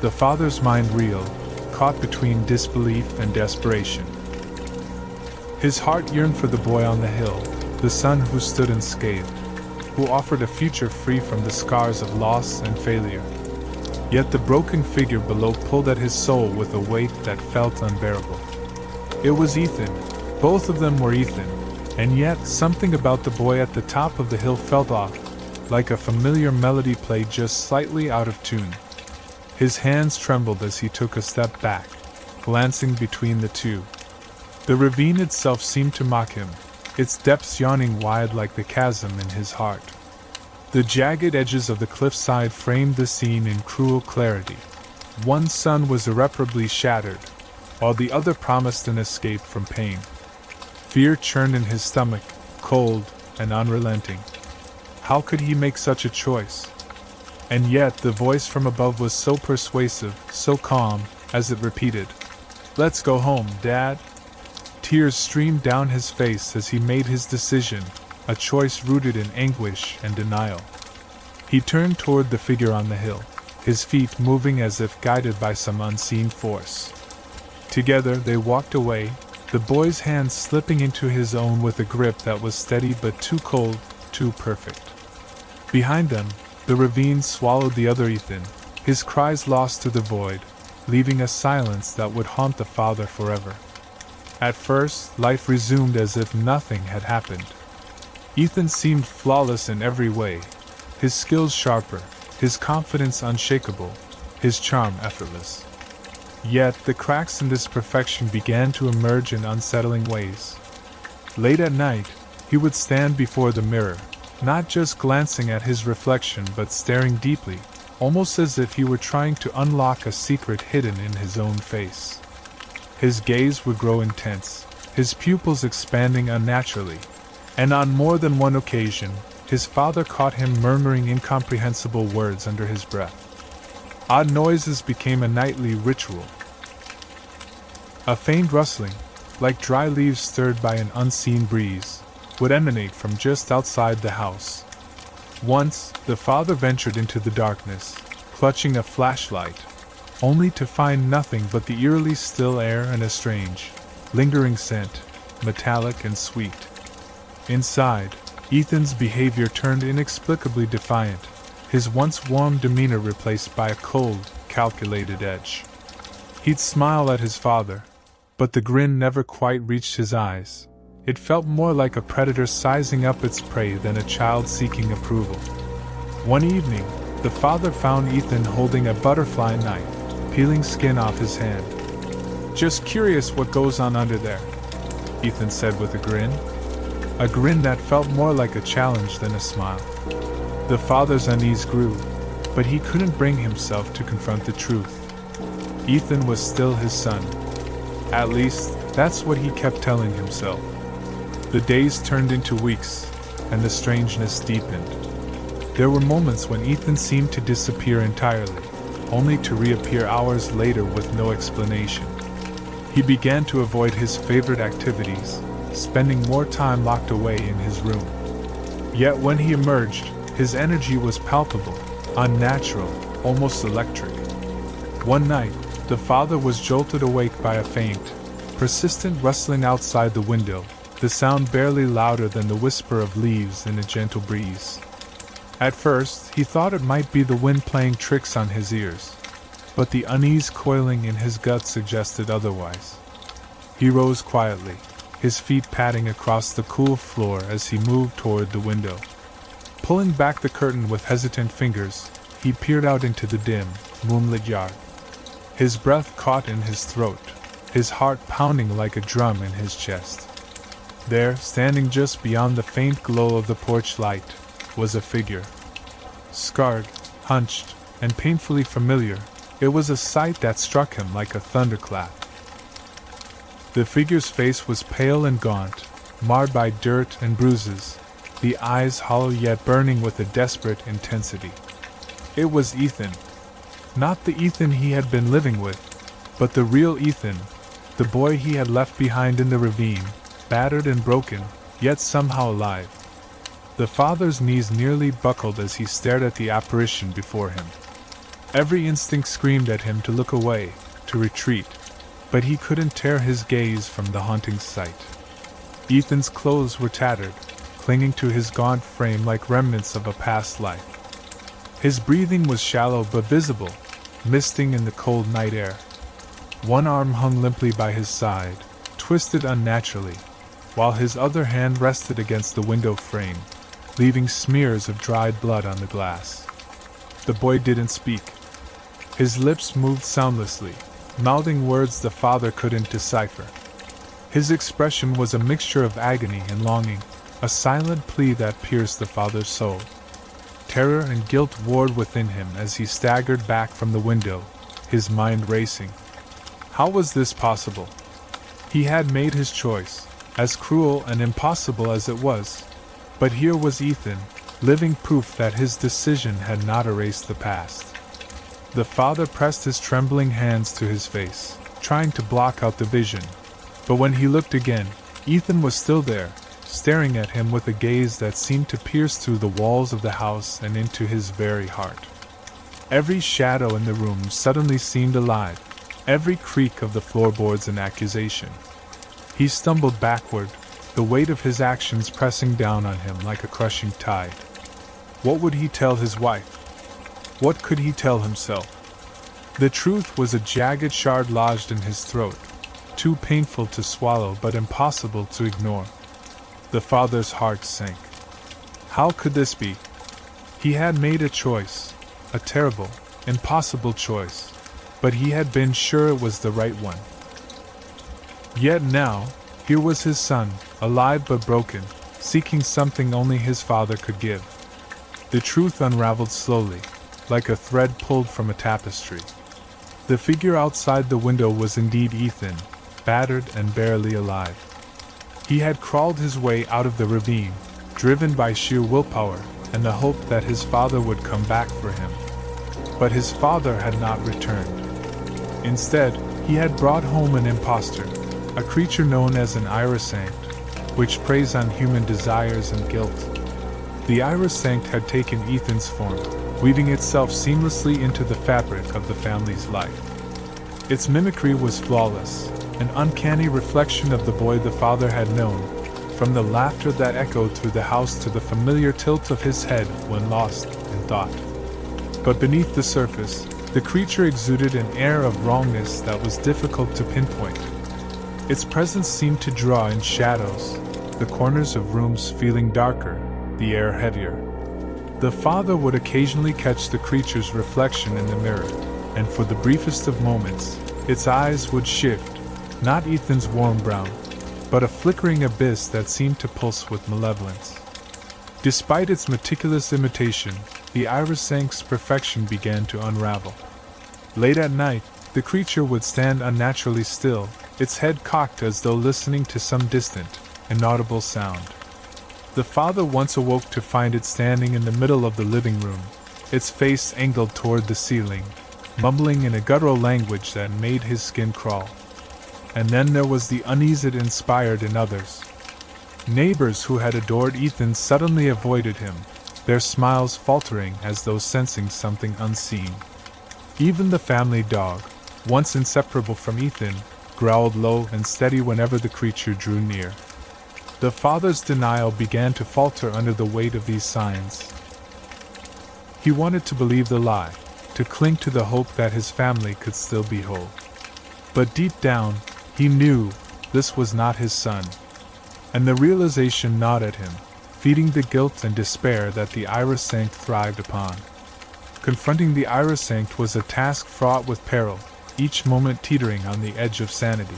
The father's mind reeled, caught between disbelief and desperation. His heart yearned for the boy on the hill, the son who stood unscathed, who offered a future free from the scars of loss and failure. Yet the broken figure below pulled at his soul with a weight that felt unbearable. It was Ethan. Both of them were Ethan, and yet something about the boy at the top of the hill felt off, like a familiar melody played just slightly out of tune. His hands trembled as he took a step back, glancing between the two. The ravine itself seemed to mock him, its depths yawning wide like the chasm in his heart. The jagged edges of the cliffside framed the scene in cruel clarity. One son was irreparably shattered, while the other promised an escape from pain. Fear churned in his stomach, cold and unrelenting. How could he make such a choice? And yet the voice from above was so persuasive, so calm, as it repeated, "Let's go home, Dad." Tears streamed down his face as he made his decision, a choice rooted in anguish and denial. He turned toward the figure on the hill, his feet moving as if guided by some unseen force. Together they walked away, the boy's hand slipping into his own with a grip that was steady but too cold, too perfect. Behind them, the ravine swallowed the other Ethan, his cries lost to the void, leaving a silence that would haunt the father forever. At first, life resumed as if nothing had happened. Ethan seemed flawless in every way, his skills sharper, his confidence unshakable, his charm effortless. Yet the cracks in this perfection began to emerge in unsettling ways. Late at night, he would stand before the mirror, not just glancing at his reflection but staring deeply, almost as if he were trying to unlock a secret hidden in his own face. His gaze would grow intense, his pupils expanding unnaturally, and on more than one occasion, his father caught him murmuring incomprehensible words under his breath. Odd noises became a nightly ritual. A faint rustling, like dry leaves stirred by an unseen breeze, would emanate from just outside the house. Once, the father ventured into the darkness, clutching a flashlight, only to find nothing but the eerily still air and a strange, lingering scent, metallic and sweet. Inside, Ethan's behavior turned inexplicably defiant, his once warm demeanor replaced by a cold, calculated edge. He'd smile at his father, but the grin never quite reached his eyes. It felt more like a predator sizing up its prey than a child seeking approval. One evening, the father found Ethan holding a butterfly knife, peeling skin off his hand. "Just curious what goes on under there," Ethan said with a grin. A grin that felt more like a challenge than a smile. The father's unease grew, but he couldn't bring himself to confront the truth. Ethan was still his son. At least, that's what he kept telling himself. The days turned into weeks, and the strangeness deepened. There were moments when Ethan seemed to disappear entirely, only to reappear hours later with no explanation. He began to avoid his favorite activities, spending more time locked away in his room. Yet when he emerged, his energy was palpable, unnatural, almost electric. One night, the father was jolted awake by a faint, persistent rustling outside the window, the sound barely louder than the whisper of leaves in a gentle breeze. At first, he thought it might be the wind playing tricks on his ears, but the unease coiling in his gut suggested otherwise. He rose quietly, his feet padding across the cool floor as he moved toward the window. Pulling back the curtain with hesitant fingers, he peered out into the dim, moonlit yard. His breath caught in his throat, his heart pounding like a drum in his chest. There, standing just beyond the faint glow of the porch light, was a figure. Scarred, hunched, and painfully familiar, it was a sight that struck him like a thunderclap. The figure's face was pale and gaunt, marred by dirt and bruises, the eyes hollow yet burning with a desperate intensity. It was Ethan. Not the Ethan he had been living with, but the real Ethan, the boy he had left behind in the ravine, battered and broken, yet somehow alive. The father's knees nearly buckled as he stared at the apparition before him. Every instinct screamed at him to look away, to retreat, but he couldn't tear his gaze from the haunting sight. Ethan's clothes were tattered, clinging to his gaunt frame like remnants of a past life. His breathing was shallow but visible, misting in the cold night air. One arm hung limply by his side, twisted unnaturally, while his other hand rested against the window frame, leaving smears of dried blood on the glass. The boy didn't speak. His lips moved soundlessly, mouthing words the father couldn't decipher. His expression was a mixture of agony and longing, a silent plea that pierced the father's soul. Terror and guilt warred within him as he staggered back from the window, his mind racing. How was this possible? He had made his choice, as cruel and impossible as it was, but here was Ethan, living proof that his decision had not erased the past. The father pressed his trembling hands to his face, trying to block out the vision, but when he looked again, Ethan was still there, staring at him with a gaze that seemed to pierce through the walls of the house and into his very heart. Every shadow in the room suddenly seemed alive, every creak of the floorboards an accusation. He stumbled backward, the weight of his actions pressing down on him like a crushing tide. What would he tell his wife? What could he tell himself? The truth was a jagged shard lodged in his throat, too painful to swallow but impossible to ignore. The father's heart sank. How could this be? He had made a choice, a terrible, impossible choice, but he had been sure it was the right one. Yet now, here was his son, alive but broken, seeking something only his father could give. The truth unraveled slowly, like a thread pulled from a tapestry. The figure outside the window was indeed Ethan, battered and barely alive. He had crawled his way out of the ravine, driven by sheer willpower and the hope that his father would come back for him. But his father had not returned. Instead, he had brought home an impostor, a creature known as an irisanct, which preys on human desires and guilt. The irisanct had taken Ethan's form, weaving itself seamlessly into the fabric of the family's life. Its mimicry was flawless, an uncanny reflection of the boy the father had known, from the laughter that echoed through the house to the familiar tilt of his head when lost in thought. But beneath the surface, the creature exuded an air of wrongness that was difficult to pinpoint. Its presence seemed to draw in shadows, the corners of rooms feeling darker, the air heavier. The father would occasionally catch the creature's reflection in the mirror, and for the briefest of moments, its eyes would shift, not Ethan's warm brown, but a flickering abyss that seemed to pulse with malevolence. Despite its meticulous imitation, the irisanct's perfection began to unravel. Late at night, the creature would stand unnaturally still, its head cocked as though listening to some distant, inaudible sound. The father once awoke to find it standing in the middle of the living room, its face angled toward the ceiling, mumbling in a guttural language that made his skin crawl. And then there was the unease it inspired in others. Neighbors who had adored Ethan suddenly avoided him, their smiles faltering as though sensing something unseen. Even the family dog, once inseparable from Ethan, growled low and steady whenever the creature drew near. The father's denial began to falter under the weight of these signs. He wanted to believe the lie, to cling to the hope that his family could still be whole. But deep down, he knew this was not his son. And the realization gnawed at him, feeding the guilt and despair that the irisanct thrived upon. Confronting the irisanct was a task fraught with peril, each moment teetering on the edge of sanity.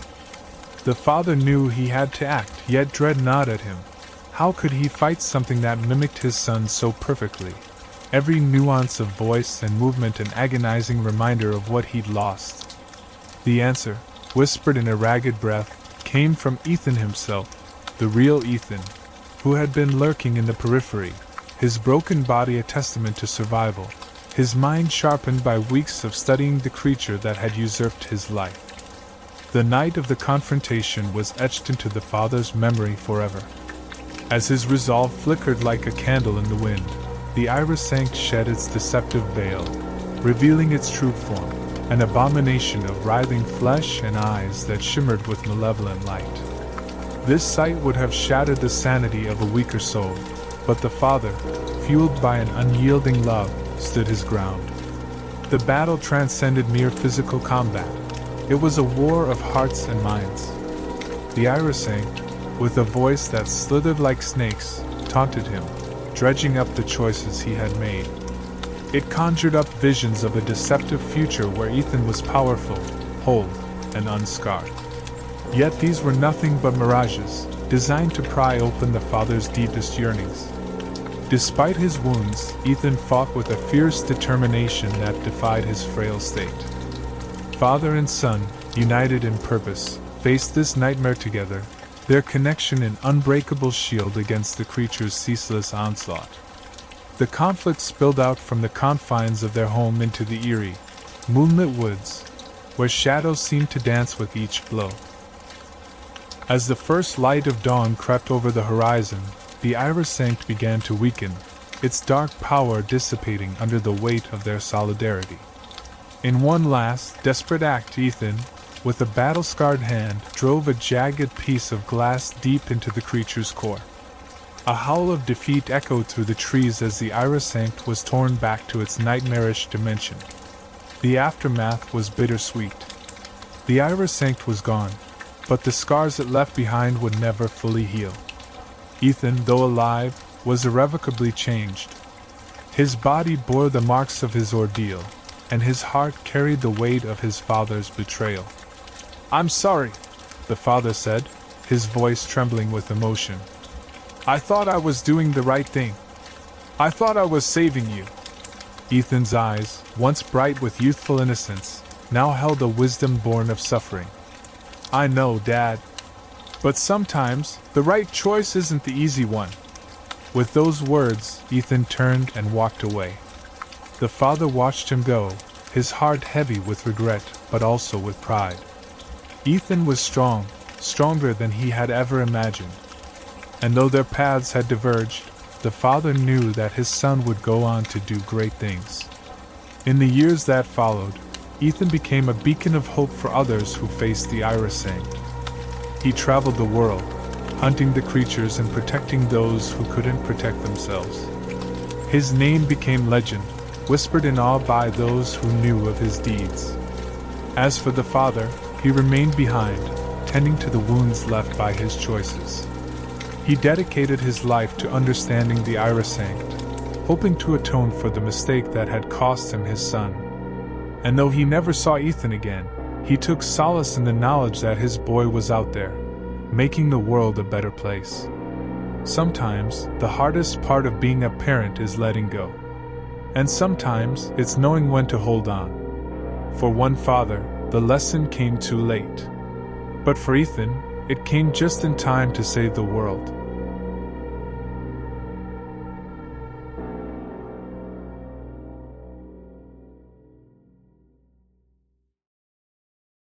The father knew he had to act, yet dread gnawed at him. How could he fight something that mimicked his son so perfectly? Every nuance of voice and movement an agonizing reminder of what he'd lost. The answer, whispered in a ragged breath, came from Ethan himself, the real Ethan, who had been lurking in the periphery, his broken body a testament to survival, his mind sharpened by weeks of studying the creature that had usurped his life. The night of the confrontation was etched into the father's memory forever. As his resolve flickered like a candle in the wind, the irisanct shed its deceptive veil, revealing its true form, an abomination of writhing flesh and eyes that shimmered with malevolent light. This sight would have shattered the sanity of a weaker soul, but the father, fueled by an unyielding love, stood his ground. The battle transcended mere physical combat. It was a war of hearts and minds. The irisanct, with a voice that slithered like snakes, taunted him, dredging up the choices he had made. It conjured up visions of a deceptive future where Ethan was powerful, whole, and unscarred. Yet these were nothing but mirages, designed to pry open the father's deepest yearnings. Despite his wounds, Ethan fought with a fierce determination that defied his frail state. Father and son, united in purpose, faced this nightmare together, their connection an unbreakable shield against the creature's ceaseless onslaught. The conflict spilled out from the confines of their home into the eerie, moonlit woods, where shadows seemed to dance with each blow. As the first light of dawn crept over the horizon, the irisanct began to weaken, its dark power dissipating under the weight of their solidarity. In one last, desperate act, Ethan, with a battle-scarred hand, drove a jagged piece of glass deep into the creature's core. A howl of defeat echoed through the trees as the irisanct was torn back to its nightmarish dimension. The aftermath was bittersweet. The irisanct was gone, but the scars it left behind would never fully heal. Ethan, though alive, was irrevocably changed. His body bore the marks of his ordeal, and his heart carried the weight of his father's betrayal. "I'm sorry," the father said, his voice trembling with emotion. "I thought I was doing the right thing. I thought I was saving you." Ethan's eyes, once bright with youthful innocence, now held a wisdom born of suffering. "I know, Dad. But sometimes, the right choice isn't the easy one." With those words, Ethan turned and walked away. The father watched him go, his heart heavy with regret, but also with pride. Ethan was strong, stronger than he had ever imagined. And though their paths had diverged, the father knew that his son would go on to do great things. In the years that followed, Ethan became a beacon of hope for others who faced the Irasang. He traveled the world, hunting the creatures and protecting those who couldn't protect themselves. His name became legend, whispered in awe by those who knew of his deeds. As for the father, he remained behind, tending to the wounds left by his choices. He dedicated his life to understanding the Irasang, hoping to atone for the mistake that had cost him his son. And though he never saw Ethan again, he took solace in the knowledge that his boy was out there, making the world a better place. Sometimes, the hardest part of being a parent is letting go. And sometimes, it's knowing when to hold on. For one father, the lesson came too late. But for Ethan, it came just in time to save the world.